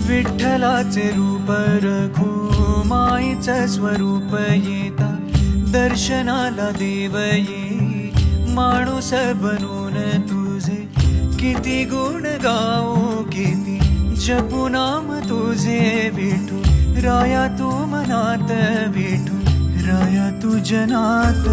विठ्ठलाचे रूप रघु माईचं स्वरूप येता दर्शनाला देव ये माणूस बनून तुझे किती गुण गाऊ किती जपू नाम तुझे विठू राया तू मनात विठू राया तू जनात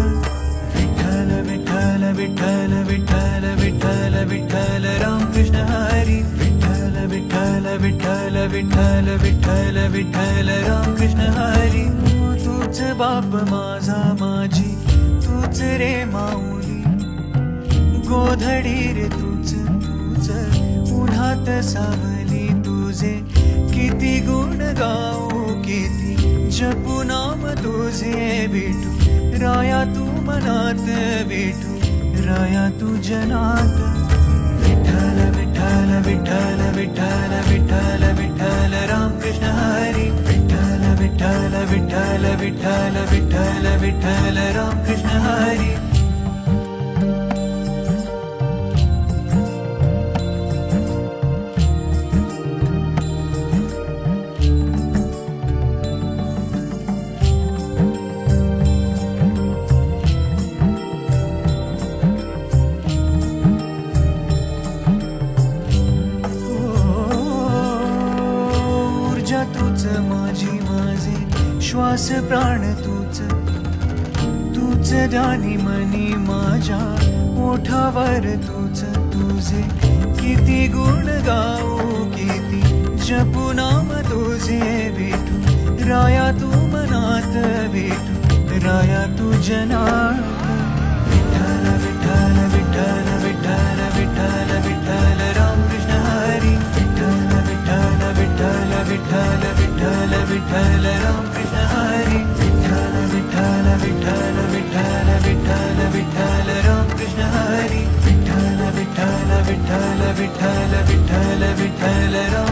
विठ्ठल विठ्ठल विठ्ठल विठ्ठल विठ्ठल विठ्ठल रामकृष्ण हरी विठ्ठल विठ्ठल विठ्ठल विठ्ठल विठ्ठल विठ्ठल रामकृष्ण हरी तूच बाप माझा माझी तूच रे माऊली गोधडी रे तूच तूच उन्हात सावली तुझे किती गुण गाऊ किती जपू नाम तुझे विठू राया तू मनात विठू राया तू जनात विठ्ठल विठ्ठल विठ्ठल विठ्ठल विठ्ठल विठ्ठल रामकृष्ण हरी विठ्ठल विठ्ठल विठ्ठल विठ्ठल विठ्ठल विठ्ठल रामकृष्ण हरी तूच माझी माझे श्वास प्राण तूच तूच ध्यानी मनी माझ्या ओठावर तूच तुझे किती गुण गाऊ किती जपू नाम तुझे विठू राया तू मनात विठू राया तू जनात विठ्ठल विठ्ठल विठ्ठल विठ्ठल विठ्ठल विठ्ठल रामकृष्ण हरी विठ्ठल विठ्ठल विठ्ठल विठ्ठल विठ्ठल विठ्ठल रामकृष्ण हरी विठ्ठल विठ्ठल विठ्ठल विठ्ठल विठ्ठल विठ्ठल रामकृष्ण हरी विठ्ठल विठ्ठल विठ्ठल विठ्ठल विठ्ठल विठ्ठल